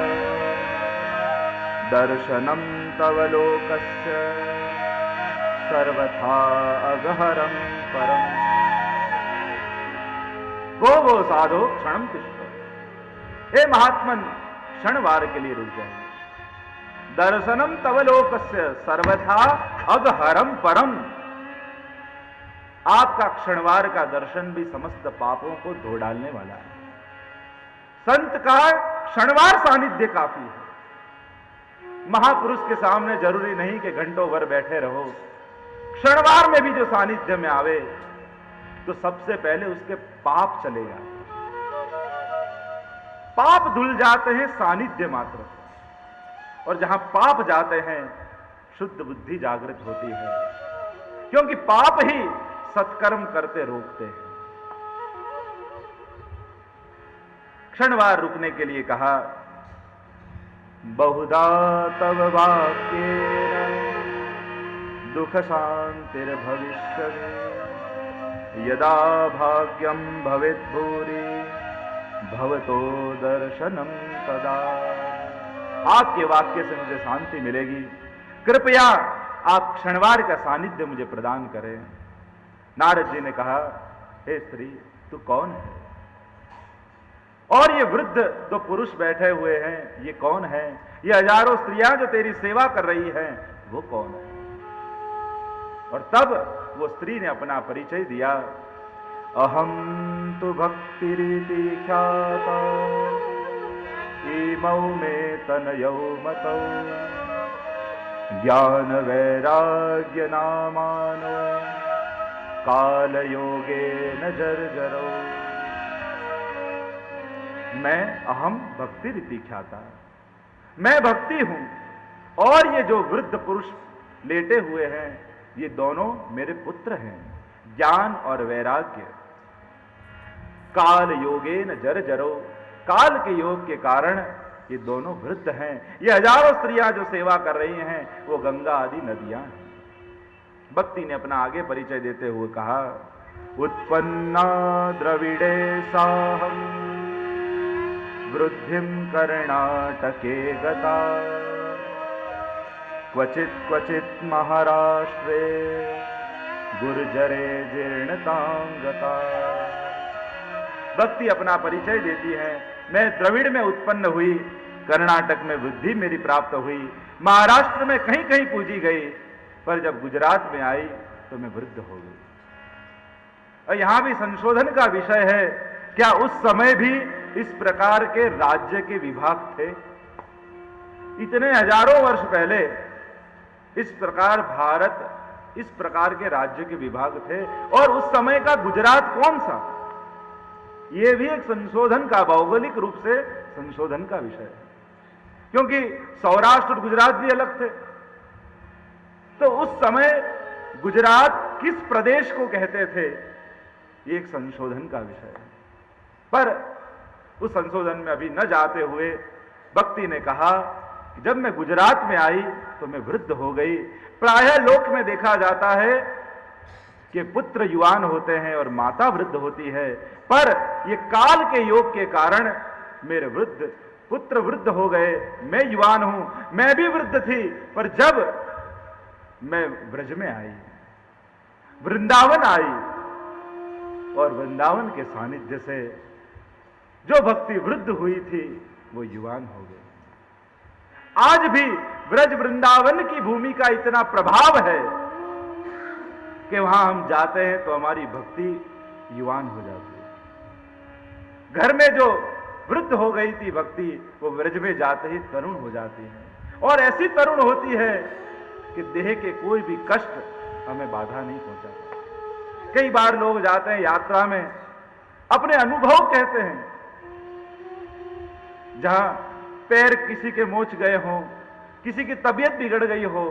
दर्शनं तव लोकस्य सर्वथा अगहरं परम। वो साधो क्षणं तिष्ठ। हे महात्मन, क्षणवार के लिए रुक जाए। दर्शनम तव लोकस्य सर्वथा अगहरम परम। आपका क्षणवार का दर्शन भी समस्त पापों को धो डालने वाला है। संत का क्षणवार सानिध्य काफी है। महापुरुष के सामने जरूरी नहीं कि घंटों भर बैठे रहो। क्षणवार में भी जो सानिध्य में आवे तो सबसे पहले उसके पाप चले जाते। पाप धुल जाते हैं सानिध्य मात्र। और जहां पाप जाते हैं शुद्ध बुद्धि जागृत होती है, क्योंकि पाप ही सत्कर्म करते रोकते हैं। क्षणवार रुकने के लिए कहा, बहुधा तव वाक्येन दुख शांतिर भविष्यति, यदा भाग्यम भवेत् भूरि भवतो दर्शनम तदा। आपके वाक्य से मुझे शांति मिलेगी, कृपया आप क्षणवार का सानिध्य मुझे प्रदान करें। नारद जी ने कहा, हे स्त्री, तू कौन है? और ये वृद्ध दो पुरुष बैठे हुए हैं, ये कौन है? ये हजारों स्त्रियां जो तेरी सेवा कर रही हैं, वो कौन है? और तब वो स्त्री ने अपना परिचय दिया, अहम तु भक्तिरीति ख्याता इमौ मे तनयौ मतौ ज्ञान वैराग्य नामानो काल योगेन जर्जरौ। मैं अहम भक्ति रीति ख्याता, मैं भक्ति हूं, और ये जो वृद्ध पुरुष लेटे हुए हैं, ये दोनों मेरे पुत्र हैं, ज्ञान और वैराग्य। काल योगेन जर्जरौ, काल के योग के कारण ये दोनों वृद्ध हैं। ये हजारों स्त्रियां जो सेवा कर रही हैं, वो गंगा आदि नदियां हैं। भक्ति ने अपना आगे परिचय देते हुए कहा, उत्पन्ना द्रविड़े साहम वृद्धिम कर्णाटके गता, क्वचित क्वचित महाराष्ट्रे गुर्जरे जीर्णतांगता। भक्ति अपना परिचय देती है, मैं द्रविड़ में उत्पन्न हुई, कर्नाटक में वृद्धि मेरी प्राप्त हुई, महाराष्ट्र में कहीं कहीं पूजी गई, पर जब गुजरात में आई तो मैं वृद्ध हो गई। और यहां भी संशोधन का विषय है, क्या उस समय भी इस प्रकार के राज्य के विभाग थे? इतने हजारों वर्ष पहले इस प्रकार भारत, इस प्रकार के राज्य के विभाग थे, और उस समय का गुजरात कौन सा? यह भी एक संशोधन का, भौगोलिक रूप से संशोधन का विषय है, क्योंकि सौराष्ट्र और गुजरात भी अलग थे। तो उस समय गुजरात किस प्रदेश को कहते थे, ये एक संशोधन का विषय है। पर उस संशोधन में अभी न जाते हुए भक्ति ने कहा कि जब मैं गुजरात में आई तो मैं वृद्ध हो गई। प्रायः लोक में देखा जाता है कि पुत्र युवान होते हैं और माता वृद्ध होती है, पर ये काल के योग के कारण मेरे वृद्ध पुत्र वृद्ध हो गए, मैं युवान हूं। मैं भी वृद्ध थी, पर जब मैं ब्रज में आई, वृंदावन आई, और वृंदावन के सानिध्य से जो भक्ति वृद्ध हुई थी वो युवान हो गई। आज भी ब्रज वृंदावन की भूमि का इतना प्रभाव है कि वहां हम जाते हैं तो हमारी भक्ति युवान हो जाती है। घर में जो वृद्ध हो गई थी भक्ति, वो ब्रज में जाते ही तरुण हो जाती है, और ऐसी तरुण होती है कि देह के कोई भी कष्ट हमें बाधा नहीं पहुंचाता। कई बार लोग जाते हैं यात्रा में, अपने अनुभव कहते हैं, जहां पैर किसी के मोच गए हों, किसी की तबीयत बिगड़ गई हो,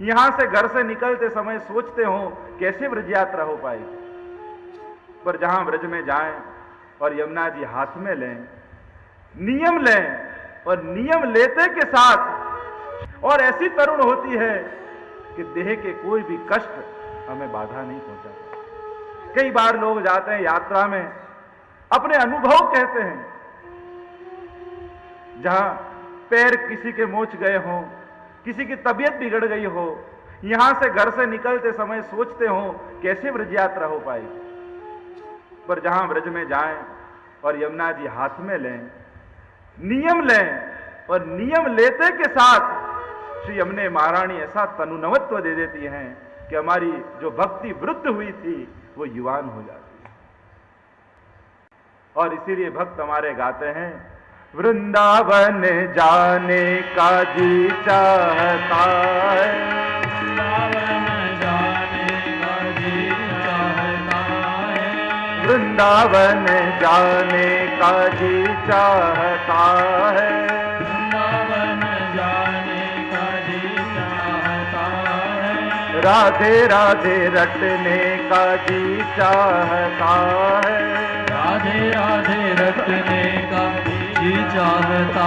यहां से घर से निकलते समय सोचते हो कैसे ब्रज यात्रा हो पाएगी। पर जहां ब्रज में जाएं और यमुना जी हाथ में लें, नियम लें, और नियम लेते के साथ और ऐसी तरुण होती है कि देह के कोई भी कष्ट हमें बाधा नहीं पहुंचाता। कई बार लोग जाते हैं यात्रा में, अपने अनुभव कहते हैं, जहां पैर किसी के मोच गए हों, किसी की तबीयत बिगड़ गई हो, यहां से घर से निकलते समय सोचते हो कैसे ब्रज यात्रा हो पाएगी। पर जहां ब्रज में जाएं और यमुना जी हाथ में लें, नियम लें, और नियम लेते के साथ श्री यमुने महारानी ऐसा तनुनवत्व दे देती हैं कि हमारी जो भक्ति वृद्ध हुई थी वो युवान हो जाती है। और इसीलिए भक्त हमारे गाते हैं, वृंदावन जाने का जी चाहता है, वृंदावन जाने का जी चाहता है, वृंदावन जाने का जी चाहता है, वृंदावन जाने राधे राधे रटने का जी चाहता है, राधे राधे रटने का जी चाहता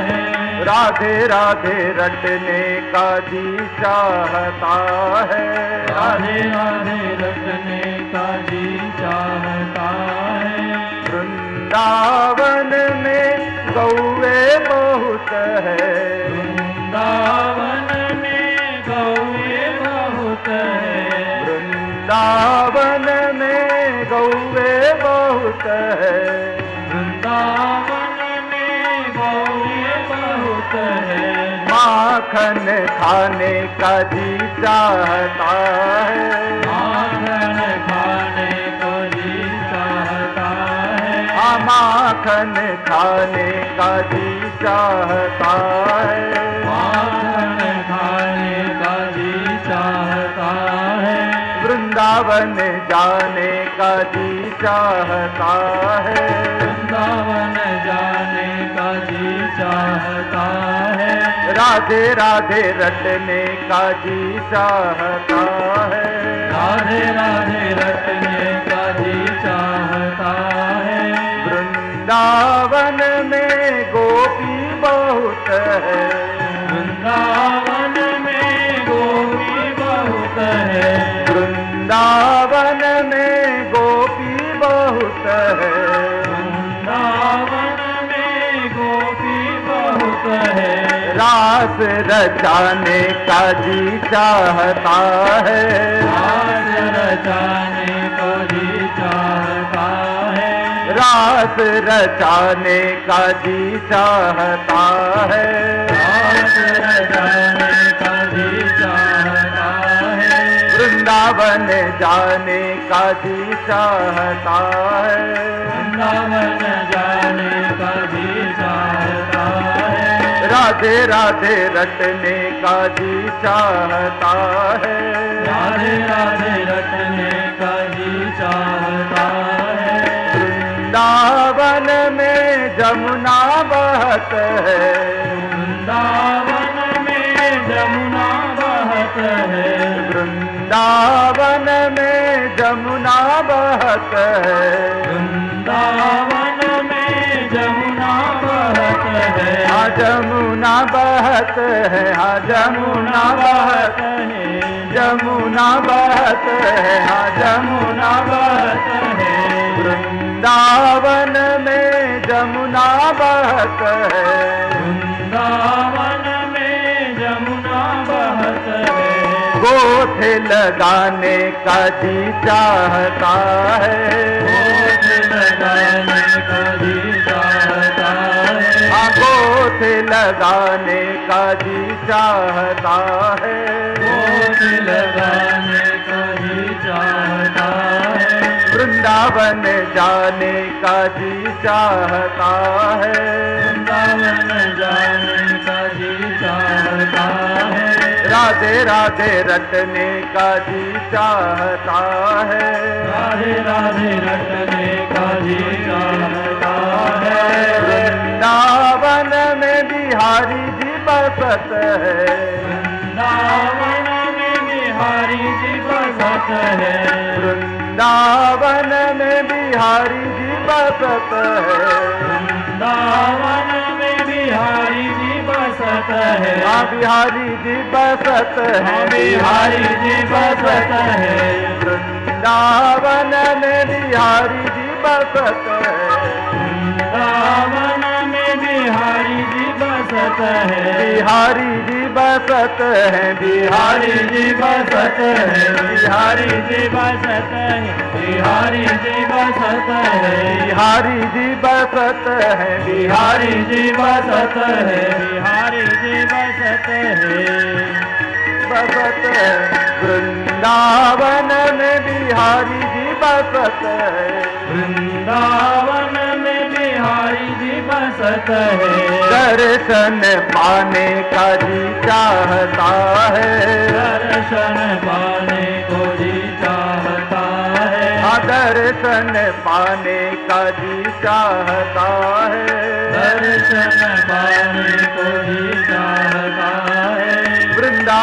है, राधे राधे रटने का जी चाहता है, राधे राधे रटने का जी चाहता है। वृंदावन में गौवे बहुत है, वृंदावन में गौए बहुत है, वृंदावन में गौवे बहुत है, वृंदावन में गौए बहुत है। माखन खाने का जी चाहता है, माखन खाने को जी चाहता है, माखन खाने का जी चाहता है, माखन खाने का जी चाहता है। वृंदावन जाने का जी चाहता है, वृंदावन जाने का जी चाहता है, राधे राधे रटने का जी चाहता है, राधे राधे रटने का जी चाहता है। वृंदावन में गोपी बहुत है, वृंदावन में गोपी बहुत है, वृंदावन में गोपी बहुत है, वृंदावन में गोपी बहुत है। रास रचाने का जी चाहता है, रास रचाने को जी चाहता है, रास रचाने का जी चाहता है, रास रचाने का जी चाहता है। वृंदावन जाने का जी चाहता है, वृंदावन जाने का जी चाहता है, राधे राधे रटने का जी चाहता है, राधे राधे रटने का जी चाहता है। वृंदावन में जमुना बहत है, वृंदावन में जमुना बहत है, वृंदावन में जमुना बहत है, वृंदावन में जमुना बहत है। हाँ जमुना बहत है, हाँ जमुना बहत है, जमुना बहत है, हाँ जमुना बहत है। वृंदावन में जमुना बहत है, वृंदावन में जमुना बहत है। गोथ लगाने का जी चाहता है, गोथ लगाने का जी चाहता है, हाँ गोथ लगाने का जी चाहता है, गोथ लगाने का जी चाहता है। वृंदावन जाने का जी चाहता है, वृंदावन जाने का जी चाहता है, राधे राधे रटने का जी चाहता है, राधे राधे रटने का जी चाहता है। वृंदावन में बिहारी जी बसत है, वृंदावन में बिहारी जी बसत है, वृंदावन में बिहारी जी बसत है, वृंदावन में बिहारी जी बसत है। हाँ बिहारी जी बसत है, बिहारी जी बसत है, वृंदावन में बिहारी जी बसत है, वृंदावन में बिहारी जी बसत है। बिहारी जी बसत है, बिहारी जी बसत है, बिहारी जी बसत है, बिहारी जी बसत है, बिहारी जी बसत है, बिहारी जी बसत है, बिहारी जी बसत है। बसत है, वृंदावन में बिहारी जी बसत है, वृंदावन में बिहारी जी बसत है। दर्शन पाने का जी चाहता है, दर्शन पाने को जी चाहता है, हाँ दर्शन पाने का जी चाहता है, दर्शन पाने को जी चाहता है। वृंदावन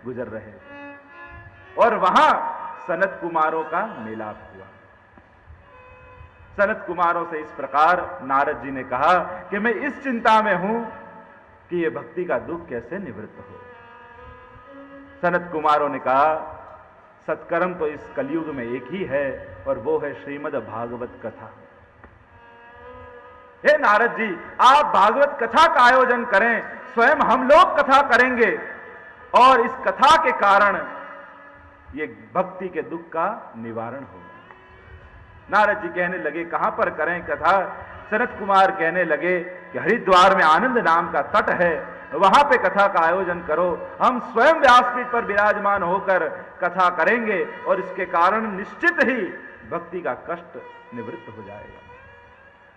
गुजर रहे थे और वहां सनत कुमारों का मिलाप हुआ। सनत कुमारों से इस प्रकार नारद जी ने कहा कि मैं इस चिंता में हूं कि यह भक्ति का दुख कैसे निवृत्त हो। सनत कुमारों ने कहा, सत्कर्म तो इस कलयुग में एक ही है और वो है श्रीमद् भागवत कथा। हे नारद जी, आप भागवत कथा का आयोजन करें, स्वयं हम लोग कथा करेंगे और इस कथा के कारण ये भक्ति के दुख का निवारण होगा। नारद जी कहने लगे, कहां पर करें कथा? सनत कुमार कहने लगे कि हरिद्वार में आनंद नाम का तट है, वहां पे कथा का आयोजन करो। हम स्वयं व्यासपीठ पर विराजमान होकर कथा करेंगे और इसके कारण निश्चित ही भक्ति का कष्ट निवृत्त हो जाएगा।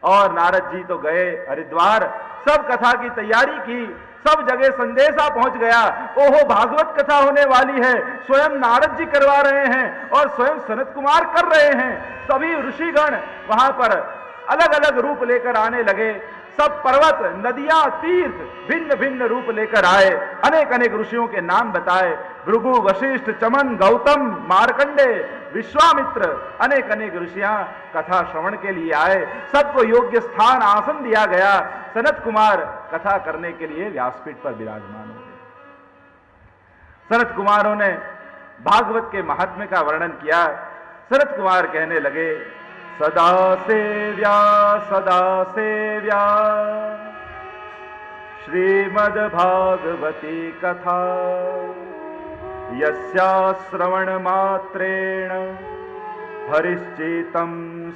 और नारद जी तो गए हरिद्वार, सब कथा की तैयारी की, सब जगह संदेशा पहुंच गया, ओहो भागवत कथा होने वाली है, स्वयं नारद जी करवा रहे हैं और स्वयं सनत कुमार कर रहे हैं। सभी ऋषिगण वहां पर अलग अलग रूप लेकर आने लगे, सब पर्वत, नदियां, तीर्थ भिन्न भिन्न रूप लेकर आए, अनेक अनेक ऋषियों के नाम बताए, भृगु, वशिष्ठ, चमन, गौतम, मार्कंडे, विश्वामित्र, अनेक अनेक ऋषियां कथा श्रवण के लिए आए। सबको योग्य स्थान आसन दिया गया। सनत कुमार कथा करने के लिए व्यासपीठ पर विराजमान हो गए। सनत कुमारों ने भागवत के महात्म्य का वर्णन किया। सनत कुमार कहने लगे, सदा सेव्या श्रीमद् भागवती कथा, यस्या श्रवण मात्रेण हरिश्चेतम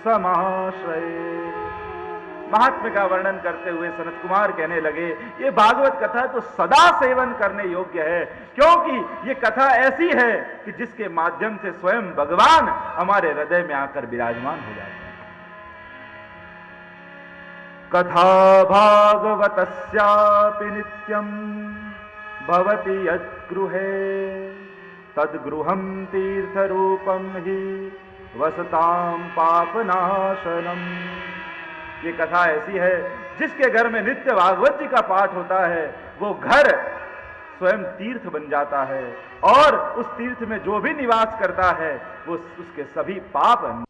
समाश्रये। महात्म्य का वर्णन करते हुए सनत कुमार कहने लगे, ये भागवत कथा तो सदा सेवन करने योग्य है, क्योंकि ये कथा ऐसी है कि जिसके माध्यम से स्वयं भगवान हमारे हृदय में आकर विराजमान हो जाते हैं। कथा भागवतस्यापि नित्यं भवति यद्गृहे, तद्गृहं तीर्थरूपं हि वसतां पापनाशनम्। ये कथा ऐसी है, जिसके घर में नित्य भागवत जी का पाठ होता है, वो घर स्वयं तीर्थ बन जाता है और उस तीर्थ में जो भी निवास करता है वो उसके सभी पाप